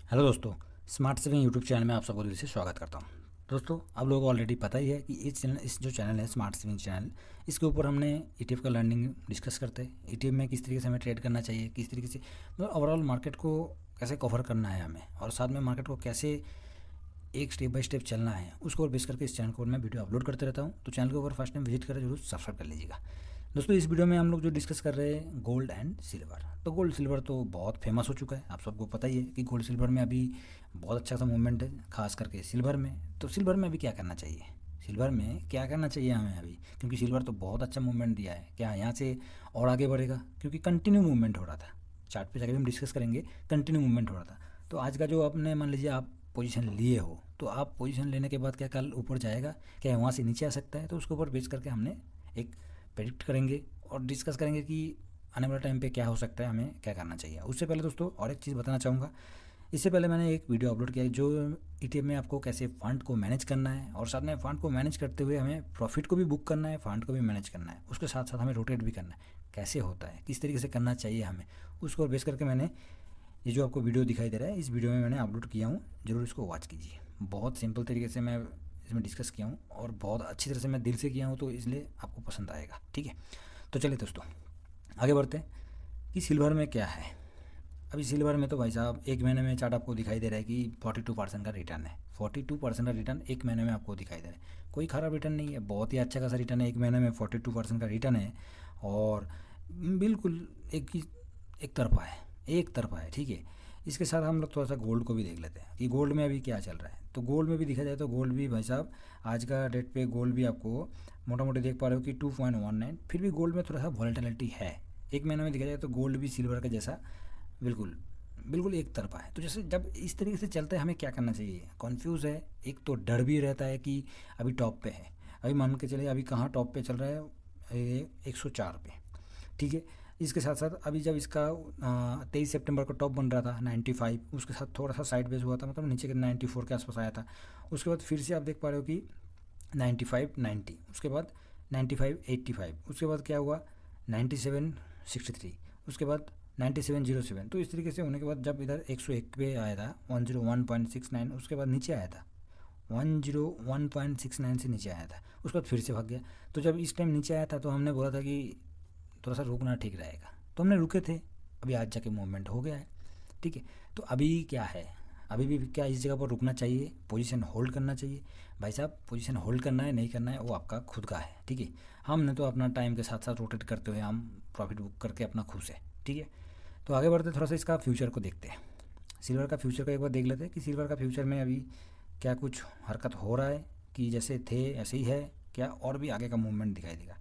Hello दोस्तों, smart saving YouTube channel में आप सबको दिल से स्वागत करता हूं। दोस्तों, आप लोगों को ऑलरेडी पता ही है कि इस जो चैनल है स्मार्ट सेविंग चैनल, इसके ऊपर हमने ईटीएफ का लर्निंग डिस्कस करते हैं। ईटीएफ में किस तरीके से हमें ट्रेड करना चाहिए, किस तरीके से मतलब ओवरऑल मार्केट को कैसे कवर करना है हमें, और साथ में मार्केट को कैसे एक स्टेप बाय स्टेप चलना है, उसको बेस करके इस चैनल को मैं वीडियो अपलोड करते रहता हूँ। तो चैनल के ऊपर फर्स्ट टाइम विजिट करें, जरूर सब्सक्राइब कर लीजिएगा। दोस्तों, इस वीडियो में हम लोग जो डिस्कस कर रहे हैं गोल्ड एंड सिल्वर। तो गोल्ड सिल्वर तो बहुत फेमस हो चुका है, आप सबको पता ही है कि गोल्ड सिल्वर में अभी बहुत अच्छा सा मूवमेंट है, खास करके सिल्वर में। तो सिल्वर में अभी क्या करना चाहिए, सिल्वर में क्या करना चाहिए हमें अभी, क्योंकि सिल्वर तो बहुत अच्छा मूवमेंट दिया है। क्या यहाँ से और आगे बढ़ेगा, क्योंकि कंटिन्यू मूवमेंट हो रहा था। चार्ट पे जाकर भी हम डिस्कस करेंगे, कंटिन्यू मूवमेंट हो रहा था। तो आज का जो आपने मान लीजिए आप पोजीशन लिए हो, तो आप पोजीशन लेने के बाद क्या कल ऊपर जाएगा, क्या वहाँ से नीचे आ सकता है, तो उसके ऊपर बेस करके हमने एक प्रेडिक्ट करेंगे और डिस्कस करेंगे कि आने वाले टाइम पे क्या हो सकता है, हमें क्या करना चाहिए। उससे पहले दोस्तों और एक चीज़ बताना चाहूँगा। इससे पहले मैंने एक वीडियो अपलोड किया है जो ईटीएफ में आपको कैसे फ़ंड को मैनेज करना है, और साथ में फ़ंड को मैनेज करते हुए हमें प्रॉफिट को भी बुक करना है, फ़ंड को भी मैनेज करना है, उसके साथ साथ हमें रोटेट भी करना है। कैसे होता है, किस तरीके से करना चाहिए हमें, उसको बेस करके मैंने ये जो आपको वीडियो दिखाई दे रहा है, इस वीडियो में मैंने अपलोड किया हूँ, ज़रूर इसको वॉच कीजिए। बहुत सिंपल तरीके से मैं इसमें डिस्कस किया हूँ और बहुत अच्छी तरह से मैं दिल से किया हूँ, तो इसलिए आपको पसंद आएगा। ठीक है, तो चलिए दोस्तों आगे बढ़ते हैं कि सिल्वर में क्या है। अभी सिल्वर में तो भाई साहब एक महीने में चार्ट आपको दिखाई दे रहा है कि 42% का रिटर्न है। 42% का रिटर्न एक महीने में आपको दिखाई दे रहा है। कोई ख़राब रिटर्न नहीं है, बहुत ही अच्छा खासा रिटर्न है। एक महीने में 42% का रिटर्न है और बिल्कुल एक तरफा है। ठीक है, इसके साथ हम लोग थोड़ा सा गोल्ड को भी देख लेते हैं कि गोल्ड में अभी क्या चल रहा है। तो गोल्ड में भी देखा जाए तो गोल्ड भी भाई साहब आज का डेट पे गोल्ड भी आपको मोटा मोटी देख पा रहे हो कि 2.19। फिर भी गोल्ड में थोड़ा सा वॉलेटिलिटी है। एक महीने में देखा जाए तो गोल्ड भी सिल्वर का जैसा बिल्कुल बिल्कुल एक तरफा है। तो जैसे जब इस तरीके से चलता है, हमें क्या करना चाहिए, कॉन्फ्यूज़ है। एक तो डर भी रहता है कि अभी टॉप पे है, अभी मान के चलिए अभी कहाँ टॉप पे चल रहा है, 104 पे। ठीक है, इसके साथ साथ अभी जब इसका 23 सितंबर को टॉप बन रहा था 95, उसके साथ थोड़ा सा साइड बेस हुआ था, मतलब नीचे के 94 के आसपास आया था। उसके बाद फिर से आप देख पा रहे हो कि 95 90, उसके बाद 95 85, उसके बाद क्या हुआ 97 63, उसके बाद 9707। तो इस तरीके से होने के बाद जब इधर 101 पे आया था 101.69, उसके बाद नीचे आया था 101.69 से नीचे आया था, उसके बाद फिर से भाग गया। तो जब इस टाइम नीचे आया था तो हमने बोला था कि थोड़ा सा रुकना ठीक रहेगा, तो हमने रुके थे। अभी आज जाके मूवमेंट हो गया है। ठीक है, तो अभी क्या है, अभी भी क्या इस जगह पर रुकना चाहिए, पोजीशन होल्ड करना चाहिए। भाई साहब, पोजीशन होल्ड करना है नहीं करना है वो आपका खुद का है। ठीक है, हमने तो अपना टाइम के साथ साथ रोटेट करते हुए हम प्रॉफिट बुक करके अपना खुश है। ठीक है, तो आगे बढ़ते थोड़ा सा इसका फ्यूचर को देखते हैं। सिल्वर का फ्यूचर का एक बार देख लेते हैं कि सिल्वर का फ्यूचर में अभी क्या कुछ हरकत हो रहा है, कि जैसे थे ऐसे ही है क्या, और भी आगे का मूवमेंट दिखाई देगा।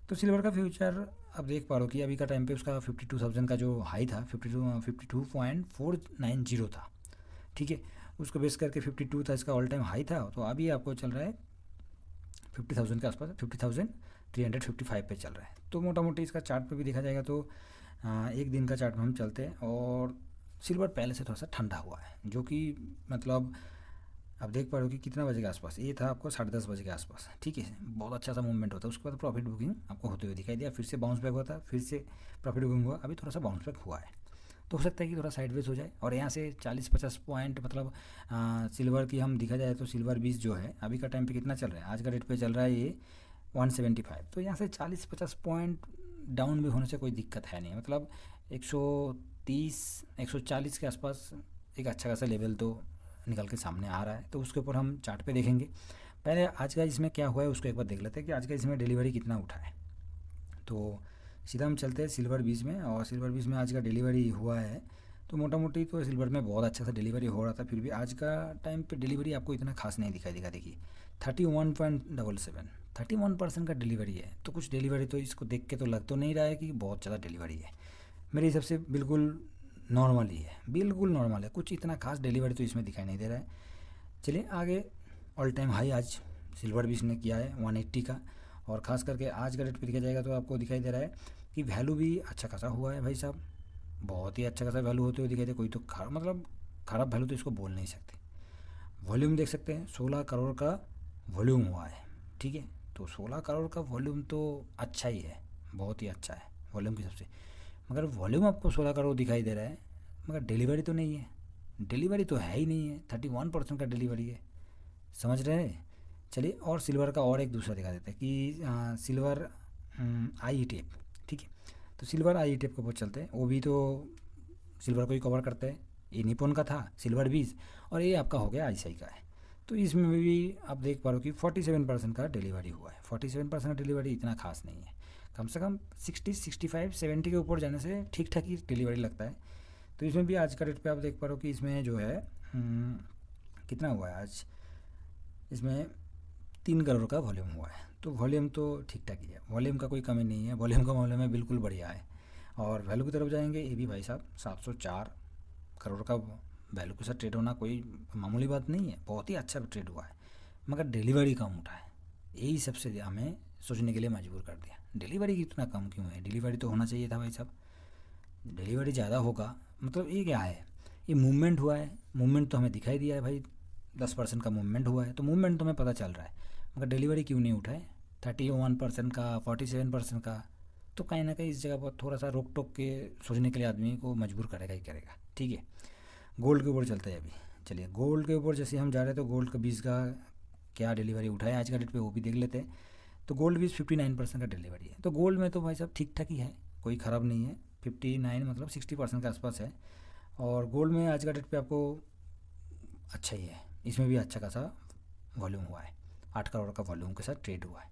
तो सिल्वर का फ्यूचर अब देख पा रहे हो कि अभी का टाइम पे उसका 52,000 का जो हाई था 52.490 था। ठीक है, उसको बेस करके 52 था इसका ऑल टाइम हाई था। तो अभी आपको चल रहा है 50,000 के आसपास, 50,355 पे चल रहा है। तो मोटा मोटी इसका चार्ट पे भी देखा जाएगा तो एक दिन का चार्ट में हम चलते हैं, और सिल्वर पहले से थोड़ा सा ठंडा हुआ है, जो कि मतलब आप देख पा रहे हो कि कितना बजे के आसपास ये था, आपको 10:30 बजे के आसपास। ठीक है, बहुत अच्छा सा मूवमेंट होता है। उसके बाद प्रॉफिट बुकिंग आपको होते हुए दिखाई दिया, फिर से बाउंस बैक हुआ था, फिर से प्रॉफिट बुकिंग हुआ, अभी थोड़ा सा बाउंस बैक हुआ है। तो हो सकता है कि थोड़ा साइडवेज हो जाए, और यहाँ से 40-50 पॉइंट मतलब सिल्वर की हम देखा जाए तो सिल्वर 20 जो है अभी का टाइम पे कितना चल रहा है, आज का रेट पे चल रहा है ये 175। तो यहाँ से 40-50 पॉइंट डाउन भी होने से कोई दिक्कत है नहीं, मतलब 130 140 के आसपास एक अच्छा खासा लेवल तो निकल के सामने आ रहा है। तो उसके ऊपर हम चार्ट पे देखेंगे। पहले आज का इसमें क्या हुआ है उसको एक बार देख लेते हैं कि आज का इसमें डिलीवरी कितना उठा है। तो सीधा हम चलते हैं सिल्वर 20 में, और सिल्वर 20 में आज का डिलीवरी हुआ है। तो मोटा मोटी तो सिल्वर में बहुत अच्छा सा डिलीवरी हो रहा था, फिर भी आज का टाइम पे डिलीवरी आपको इतना खास नहीं दिखाई देगा। देखिए 31.77, 31% का डिलीवरी है। तो कुछ डिलीवरी तो इसको देख के तो लग तो नहीं रहा है कि बहुत ज़्यादा डिलीवरी है, मेरे हिसाब से बिल्कुल नॉर्मल ही है, बिल्कुल नॉर्मल है, कुछ इतना खास डिलीवरी तो इसमें दिखाई नहीं दे रहा है। चलिए आगे, ऑल टाइम हाई आज सिल्वर 20 ने किया है 180 का, और ख़ास करके आज का रेट पे देखा जाएगा तो आपको दिखाई दे रहा है कि वैल्यू भी अच्छा खासा हुआ है भाई साहब, बहुत ही अच्छा खासा वैल्यू होते हुए दिखाई दे। कोई तो मतलब ख़राब वैल्यू तो इसको बोल नहीं सकते। वॉल्यूम देख सकते हैं 16 करोड़ का वॉल्यूम हुआ है। ठीक है, तो 16 करोड़ का वॉल्यूम तो अच्छा ही है, बहुत ही अच्छा है वॉल्यूम के हिसाब से। मगर वॉल्यूम आपको 16 करोड़ दिखाई दे रहा है, मगर डिलीवरी तो नहीं है। डिलीवरी तो है ही नहीं है, 31% का डिलीवरी है, समझ रहे हैं। चलिए और सिल्वर का और एक दूसरा दिखा देते हैं कि सिल्वर IETF, ठीक है। तो सिल्वर IETF के ऊपर चलते हैं, वो भी तो सिल्वर को ही कवर करते हैं। ये निपुण का था सिल्वर 20 और ये आपका हो गया ICI का है। तो इसमें भी आप देख पा रहे हो कि 47% का डिलीवरी हुआ है। 47% का डिलीवरी इतना खास नहीं है, कम से कम 60, 65, 70 के ऊपर जाने से ठीक ठाक ही डिलीवरी लगता है। तो इसमें भी आज का डेट पे आप देख पा रहे हो कि इसमें जो है कितना हुआ है आज, इसमें 3 करोड़ का वॉल्यूम हुआ है। तो वॉल्यूम तो ठीक ठाक ही है, वॉल्यूम का कोई कमी नहीं है, वॉल्यूम का मामले में बिल्कुल बढ़िया है। और वैल्यू की तरफ जाएंगे, ये भी भाई साहब 704 करोड़ का वैल्यू के साथ ट्रेड होना कोई मामूली बात नहीं है, बहुत ही अच्छा ट्रेड हुआ है। मगर डिलीवरी कम उठा है, यही सबसे हमें सोचने के लिए मजबूर कर दिया, डिलीवरी इतना कम क्यों है। डिलीवरी तो होना चाहिए था भाई साहब, डिलीवरी ज़्यादा होगा। मतलब ये क्या है, ये मूवमेंट हुआ है, मूवमेंट तो हमें दिखाई दिया है भाई, 10% का मूवमेंट हुआ है, तो मूवमेंट तो हमें पता चल रहा है, मगर डिलीवरी क्यों नहीं उठा है 31% का, 47% का। तो कहीं ना कहीं इस जगह पर थोड़ा सा रोक टोक के सोचने के लिए आदमी को मजबूर करेगा ही करेगा, ठीक है। गोल्ड के ऊपर चलते हैं अभी। चलिए गोल्ड के ऊपर जैसे हम जा रहे हैं, तो गोल्ड का 20 का क्या डिलीवरी उठा है आज का डेट पे, वो भी देख लेते हैं। तो गोल्ड 20 59% का डिलीवरी है। तो गोल्ड में तो भाई साहब ठीक ठाक ही है, कोई ख़राब नहीं है, 59 मतलब 60% के आसपास है। और गोल्ड में आज का डेट पे आपको अच्छा ही है, इसमें भी अच्छा खासा वॉल्यूम हुआ है, 8 करोड़ का वॉल्यूम के साथ ट्रेड हुआ है,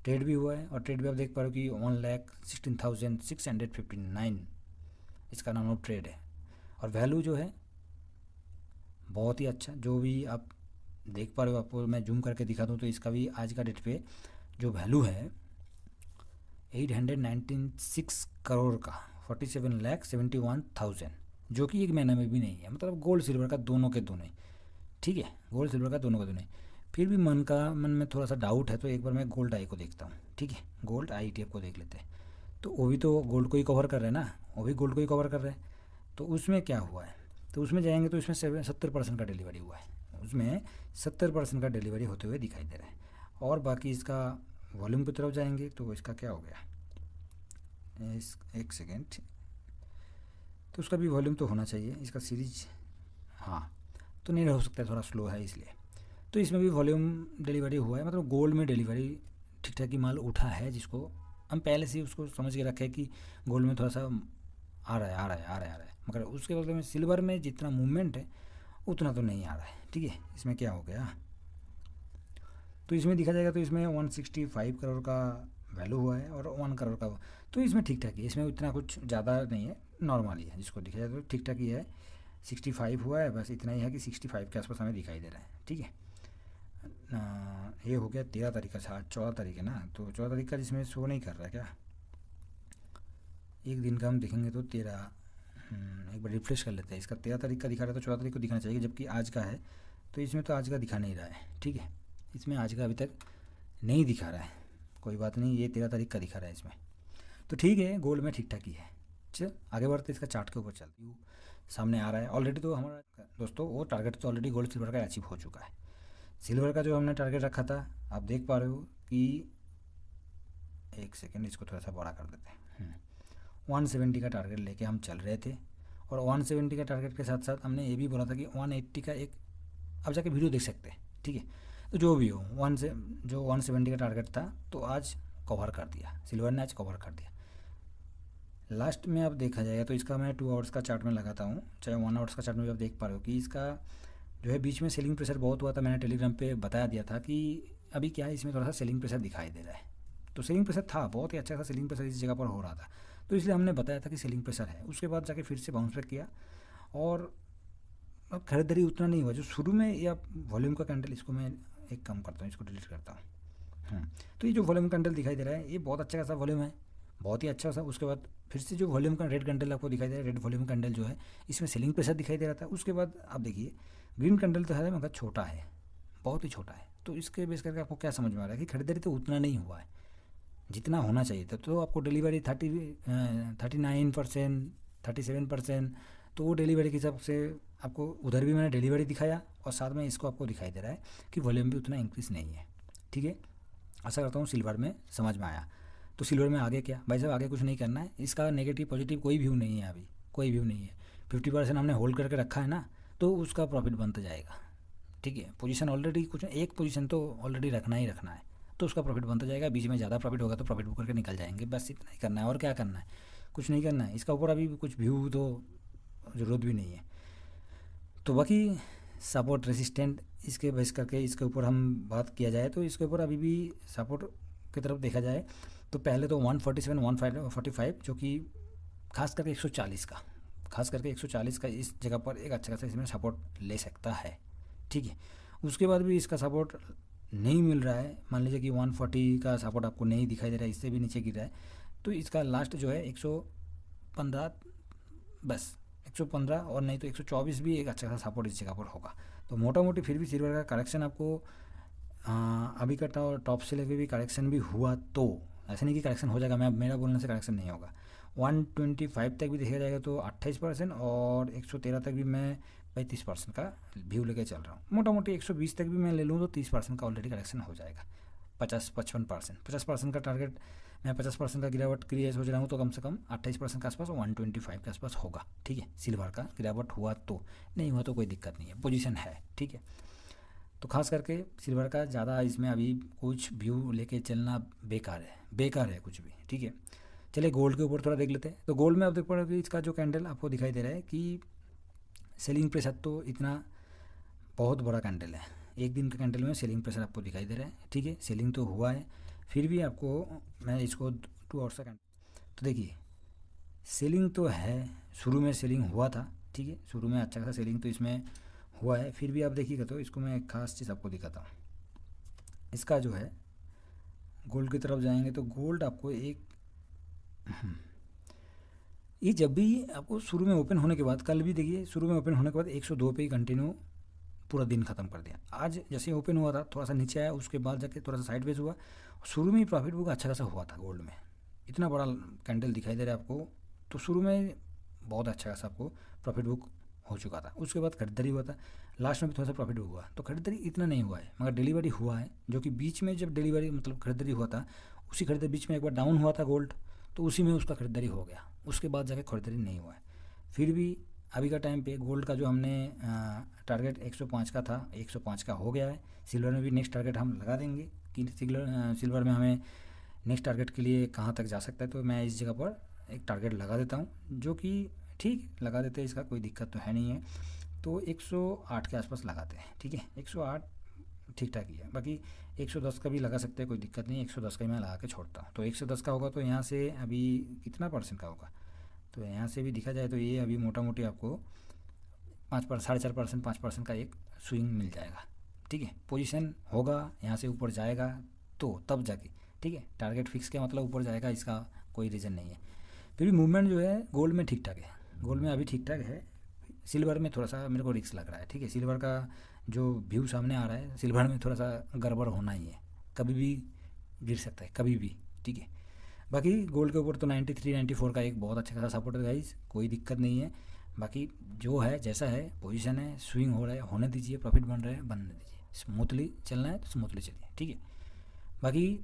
ट्रेड भी हुआ है। और ट्रेड भी आप देख पा रहे हो कि 1,16,659 इसका नाम ऑफ ट्रेड है। और वैल्यू जो है बहुत ही अच्छा, जो भी आप देख पा रहे हो, आपको मैं जूम करके दिखा दूँ तो इसका भी आज का डेट पे जो वैल्यू है 896 करोड़ का, 47,71,000, जो कि एक महीने में भी नहीं है। मतलब गोल्ड सिल्वर का दोनों के दोनों ही, ठीक है, गोल्ड सिल्वर का दोनों का दोनों ही। फिर भी मन में थोड़ा सा डाउट है, तो एक बार मैं गोल्ड आई को देखता हूँ, ठीक है, गोल्ड IETF को देख लेते हैं। तो वो भी तो गोल्ड को ही कवर कर रहे हैं ना, वो भी गोल्ड को ही कवर कर रहे हैं। तो उसमें क्या हुआ है, तो उसमें जाएंगे तो इसमें 70% का डिलीवरी हुआ है, उसमें 70% का डिलीवरी होते हुए दिखाई दे रहा है। और बाकी इसका वॉल्यूम की तरफ जाएंगे तो इसका क्या हो गया, एक सेकेंड, तो उसका भी वॉल्यूम तो होना चाहिए, इसका सीरीज, हाँ, तो नहीं हो सकता है, थोड़ा स्लो है इसलिए। तो इसमें भी वॉल्यूम डिलीवरी हुआ है, मतलब गोल्ड में डिलीवरी ठीक ठाक ही माल उठा है, जिसको हम पहले से उसको समझ के रखे कि गोल्ड में थोड़ा सा आ रहा है आ रहा है आ रहा है आ रहा है, मगर उसके बदले में सिल्वर में जितना मूवमेंट है उतना तो नहीं आ रहा है, ठीक है। इसमें क्या हो गया, तो इसमें देखा जाएगा तो इसमें 165 करोड़ का वैल्यू हुआ है और 1 करोड़ का, तो इसमें ठीक ठाक है, इसमें इतना कुछ ज़्यादा नहीं है, नॉर्मल ही है, जिसको देखा जाए तो ठीक ठाक ही है। 65 हुआ है, बस इतना ही है कि 65 के आसपास हमें दिखाई दे रहा है, ठीक है। ये हो गया 13 तारीख का, 14 तारीख है ना, तो 14 तारीख का जिसमें शो नहीं कर रहा है क्या, एक दिन का हम देखेंगे तो 13, एक बार रिफ्रेश कर लेते हैं, इसका 13 तारीख का दिखा रहा है, तो 14 तारीख को दिखाना चाहिए, जबकि आज का है। तो इसमें तो आज का दिखा नहीं रहा है, ठीक है, इसमें आज का अभी तक नहीं दिखा रहा है, कोई बात नहीं, ये 13 तारीख का दिखा रहा है इसमें, तो ठीक है, गोल्ड में ठीक ठाक ही है। चल आगे बढ़ते इसका चार्ट के ऊपर चलती हूँ, सामने आ रहा है ऑलरेडी। तो हमारा दोस्तों वो टारगेट तो ऑलरेडी गोल्ड सिल्वर का अचीव हो चुका है। सिल्वर का जो हमने टारगेट रखा था, आप देख पा रहे हो कि, एक सेकेंड, इसको थोड़ा सा बड़ा कर देते हैं, 170 का टारगेट लेके हम चल रहे थे। और 170 का टारगेट के साथ साथ हमने ये भी बोला था कि 180 का एक, अब जाके वीडियो देख सकते हैं, ठीक है। तो जो भी हो, 170 का टारगेट था, तो आज कवर कर दिया सिल्वर ने, आज कवर कर दिया। लास्ट में अब देखा जाएगा तो इसका मैं 2 आवर्स का चार्ट में लगाता हूँ, चाहे 1 आवर्स का चार्ट में भी आप देख पा रहे हो कि इसका जो है बीच में सेलिंग प्रेशर बहुत हुआ था। मैंने टेलीग्राम पे बता दिया था कि अभी क्या है, इसमें थोड़ा सा सेलिंग प्रेशर दिखाई दे रहा है। तो सेलिंग प्रेशर था, बहुत ही अच्छा सा सेलिंग प्रेशर इस जगह पर हो रहा था, तो इसलिए हमने बताया था कि सेलिंग प्रेशर है। उसके बाद जाके फिर से बाउंस बैक किया, और अब खरीदारी उतना नहीं हुआ जो शुरू में, या वॉल्यूम का कैंडल, इसको मैं एक कम करता हूँ, इसको डिलीट करता हूँ। तो ये जो वॉल्यूम कैंडल दिखाई दे रहा है, ये बहुत अच्छा खासा वॉल्यूम है, बहुत ही अच्छा सा। उसके बाद फिर से जो वॉल्यूम का रेड कैंडल आपको दिखाई दे रहा है, रेड वॉल्यूम कैंडल जो है, इसमें सेलिंग प्रेशर दिखाई दे रहा था। उसके बाद आप देखिए ग्रीन कैंडल तो है मगर छोटा है, बहुत ही छोटा है। तो इसके बेस करके आपको क्या समझ में आ रहा है कि खरीदारी तो उतना नहीं हुआ है जितना होना चाहिए था। तो आपको डिलीवरी 39%, 37%, तो वो डिलीवरी के हिसाब से आपको उधर भी मैंने डिलीवरी दिखाया, और साथ में इसको आपको दिखाई दे रहा है कि वॉल्यूम भी उतना इंक्रीज़ नहीं है, ठीक है। आशा करता हूँ सिल्वर में समझ में आया। तो सिल्वर में आगे क्या भाई साहब, आगे कुछ नहीं करना है, इसका नेगेटिव पॉजिटिव कोई व्यू नहीं है, अभी कोई व्यू नहीं है। 50% हमने होल्ड करके रखा है ना, तो उसका प्रॉफिट बनता जाएगा। ठीक है, पोजीशन ऑलरेडी कुछ एक पोजीशन तो ऑलरेडी रखना ही रखना है, तो उसका प्रॉफिट बनता जाएगा। बीच में ज़्यादा प्रॉफिट होगा तो प्रॉफिट बुक करके निकल जाएंगे, बस इतना ही करना है। और क्या करना है, कुछ नहीं करना है। इसका ऊपर अभी कुछ व्यू तो ज़रूरत भी नहीं है। तो बाकी सपोर्ट रेसिस्टेंट इसके बेस करके इसके ऊपर हम बात किया जाए तो इसके ऊपर अभी भी सपोर्ट की तरफ देखा जाए तो पहले तो 147 145 जो कि खास करके 140 का इस जगह पर एक अच्छा खासा इसमें सपोर्ट ले सकता है। ठीक है, उसके बाद भी इसका सपोर्ट नहीं मिल रहा है, मान लीजिए कि 140 का सपोर्ट आपको नहीं दिखाई दे रहा है, इससे भी नीचे गिर रहा है, तो इसका लास्ट जो है 115, बस 115 और नहीं तो 124 भी एक अच्छा खासा सपोर्ट इस जगह पर होगा। तो मोटा मोटी फिर भी सिल्वर का करेक्शन आपको अभी का टॉप से लेके भी करेक्शन भी हुआ तो ऐसा नहीं कि करेक्शन हो जाएगा, मैं मेरा बोलने से करेक्शन नहीं होगा। 125 तक भी देखा जाएगा तो 28% और 113 तक भी मैं 35% का व्यू लेके चल रहा हूँ। मोटा मोटी 120 तक भी मैं ले लूँ तो 30% का ऑलरेडी करेक्शन हो जाएगा। 50% का टारगेट, मैं 50% का गिरावट के लिए सोच रहा हूँ तो कम से कम 28% के आसपास 125 के आसपास होगा। ठीक है, सिल्वर का गिरावट हुआ तो, नहीं हुआ तो कोई दिक्कत नहीं है, पोजीशन है। ठीक है, तो खास करके सिल्वर का ज़्यादा इसमें अभी कुछ व्यू लेके चलना बेकार है कुछ भी। ठीक है, चलिए गोल्ड के ऊपर थोड़ा देख लेते हैं। तो गोल्ड में आप देख पा रहे हो कि इसका जो कैंडल आपको दिखाई दे रहा है कि सेलिंग प्रेशर तो इतना बहुत बड़ा कैंडल है, एक दिन के कैंडल में सेलिंग प्रेशर आपको दिखाई दे रहा है। ठीक है, सेलिंग तो हुआ है, फिर भी आपको मैं इसको 2 आवर्स का कैंडल, तो देखिए सेलिंग तो है, शुरू में सेलिंग हुआ था। ठीक है, शुरू में अच्छा खासा सेलिंग तो इसमें हुआ है, फिर भी आप देखिएगा तो इसको मैं एक खास चीज़ आपको दिखाता हूँ। इसका जो है गोल्ड की तरफ जाएंगे तो गोल्ड आपको एक ये जब भी आपको शुरू में ओपन होने के बाद, कल भी देखिए शुरू में ओपन होने के बाद 102 पे ही कंटिन्यू पूरा दिन ख़त्म कर दिया। आज जैसे ओपन हुआ था थोड़ा सा नीचे आया, उसके बाद जाके थोड़ा सा साइडवेज हुआ, शुरू में ही प्रॉफिट बुक अच्छा खासा हुआ था गोल्ड में। इतना बड़ा कैंडल दिखाई दे रहा है आपको, तो शुरू में बहुत अच्छा खासा आपको प्रॉफिट बुक हो चुका था। उसके बाद खरीदारी हुआ था, लास्ट में भी थोड़ा सा प्रॉफिट बुक हुआ, तो खरीदारी इतना नहीं हुआ है मगर डिलीवरी हुआ है, जो कि बीच में जब डिलीवरी मतलब खरीदारी हुआ था उसी खरीदारी बीच में एक बार डाउन हुआ था गोल्ड, तो उसी में उसका खरीदारी हो गया, उसके बाद जाके खरीदारी नहीं हुआ है। फिर भी अभी का टाइम पे गोल्ड का जो हमने टारगेट 105 का था 105 का हो गया है। सिल्वर में भी नेक्स्ट टारगेट हम लगा देंगे कि सिल्वर में हमें नेक्स्ट टारगेट के लिए कहाँ तक जा सकता है, तो मैं इस जगह पर एक टारगेट लगा देता हूँ, जो कि ठीक लगा देते हैं, इसका कोई दिक्कत तो है नहीं है। तो 108 के आसपास लगाते हैं। ठीक है, 108 ठीक ठाक ही है, बाकी 110 का भी लगा सकते हैं, कोई दिक्कत नहीं है। 110 का ही मैं लगा के छोड़ता हूँ। तो 110 का होगा तो यहाँ से अभी कितना % का होगा, तो यहाँ से भी दिखा जाए तो ये अभी मोटा मोटी आपको 4.5% 5% का एक स्विंग मिल जाएगा। ठीक है, पोजीशन होगा यहाँ से ऊपर जाएगा तो तब जाके, ठीक है, टारगेट फिक्स के मतलब ऊपर जाएगा, इसका कोई रीज़न नहीं है। फिर भी मूवमेंट जो है गोल्ड में ठीक ठाक है, गोल्ड में अभी ठीक ठाक है। सिल्वर में थोड़ा सा मेरे को रिस्क लग रहा है। ठीक है, सिल्वर का जो व्यू सामने आ रहा है, सिल्वर में थोड़ा सा गड़बड़ होना ही है, कभी भी गिर सकता है कभी भी। ठीक है, बाकी गोल्ड के ऊपर तो 93 94 का एक बहुत अच्छा खासा सपोर्ट है गाइस, कोई दिक्कत नहीं है। बाकी जो है जैसा है पोजीशन है, स्विंग हो रहा है, होने दीजिए, प्रॉफिट बन रहा है बनने दीजिए, स्मूथली चलना है तो स्मूथली चलिए। ठीक है, बाकी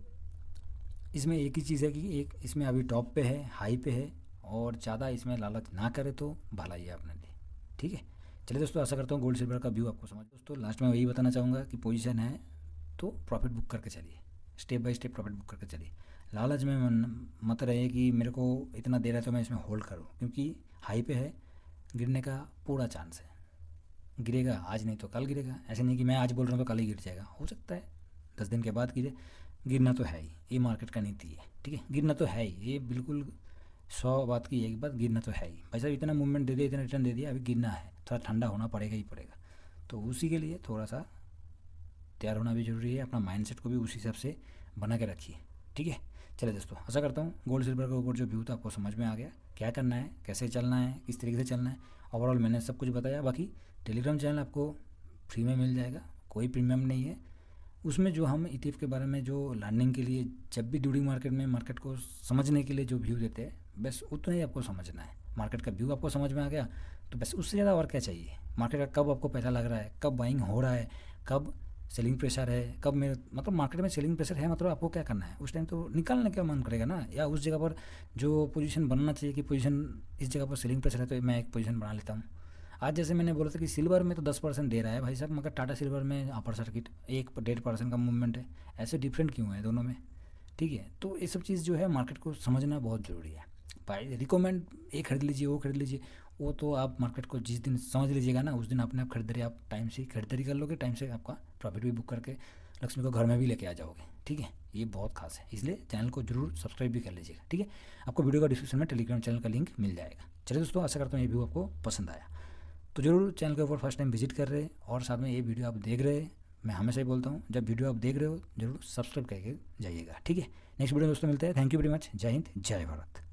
इसमें एक ही चीज़ है कि एक इसमें अभी टॉप पे है, हाई पे है, और ज़्यादा इसमें लालच ना करे तो भला ही है अपने लिए। ठीक है, चलिए दोस्तों, आशा करता हूँ गोल्ड सिल्वर का व्यू आपको समझ। दोस्तों लास्ट में वही बताना चाहूँगा कि पोजीशन है तो प्रॉफिट बुक करके चलिए, step by step profit book करके चलिए। लालच में मत रहे कि मेरे को इतना दे रहा है तो मैं इसमें होल्ड करूँ, क्योंकि हाई पे है, गिरने का पूरा चांस है। गिरेगा आज नहीं तो कल गिरेगा, ऐसे नहीं कि मैं आज बोल रहा हूँ तो कल ही गिर जाएगा, हो सकता है 10 दिन के बाद गिरे। गिरना तो है ही, ये मार्केट का नीति है। ठीक है, गिरना तो है ही, ये बिल्कुल 100 बात की एक बात, गिरना तो है ही। भाई साहब इतना मूवमेंट दे दिया, इतना रिटर्न दे दिया, अभी गिरना है, थोड़ा ठंडा होना पड़ेगा ही पड़ेगा। तो उसी के लिए थोड़ा सा तैयार होना भी ज़रूरी है, अपना माइंडसेट को भी उसी हिसाब से बना के रखिए। ठीक है, चलिए दोस्तों, आशा करता हूँ गोल्ड सिल्वर के ऊपर जो व्यू था आपको समझ में आ गया, क्या करना है, कैसे चलना है, किस तरीके से चलना है। ओवरऑल मैंने सब कुछ बताया। बाकी टेलीग्राम चैनल आपको फ्री में मिल जाएगा, कोई प्रीमियम नहीं है। उसमें जो हम ETF के बारे में जो लर्निंग के लिए, जब भी ड्यूरिंग मार्केट में मार्केट को समझने के लिए जो व्यू देते हैं, बस उतना ही आपको समझना है। मार्केट का व्यू आपको समझ में आ गया तो बस उससे ज़्यादा और क्या चाहिए। मार्केट का कब आपको पैसा लग रहा है, कब बाइंग हो रहा है, कब सेलिंग प्रेशर है, कब मेरे मतलब मार्केट में सेलिंग प्रेशर है, मतलब आपको क्या करना है उस टाइम तो निकालने का मन करेगा ना, या उस जगह पर जो पोजीशन बनना चाहिए कि पोजीशन इस जगह पर सेलिंग प्रेशर है तो मैं एक पोजीशन बना लेता हूँ। आज जैसे मैंने बोला था कि सिल्वर में तो 10% दे रहा है भाई साहब, मगर टाटा सिल्वर में अपर सर्किट 1-1.5% का मूवमेंट है। ऐसे डिफरेंट क्यों है दोनों में? ठीक है, तो ये सब चीज़ जो है मार्केट को समझना बहुत ज़रूरी है भाई। रिकमेंड ये खरीद लीजिए, वो खरीद लीजिए, वो तो आप मार्केट को जिस दिन समझ लीजिएगा ना, उस दिन अपने आप खरीदारी, आप टाइम से खरीदारी कर लोगे, टाइम से आपका प्रॉफिट भी बुक करके लक्ष्मी को घर में भी लेके आ जाओगे। ठीक है, ये बहुत खास है, इसलिए चैनल को जरूर सब्सक्राइब भी कर लीजिएगा। ठीक है, आपको वीडियो का डिस्क्रिप्शन में टेलीग्राम चैनल का लिंक मिल जाएगा। चलिए दोस्तों, आशा करता हूँ ये वीडियो आपको पसंद आया, तो जरूर चैनल के ऊपर फर्स्ट टाइम विजिट कर रहे हैं और साथ में ये वीडियो आप देख रहे हैं। मैं हमेशा ही बोलता हूँ, जब वीडियो आप देख रहे हो जरूर सब्सक्राइब करके जाइएगा। ठीक है, नेक्स्ट वीडियो में दोस्तों मिलते हैं। Thank you very much. जय हिंद, जय भारत।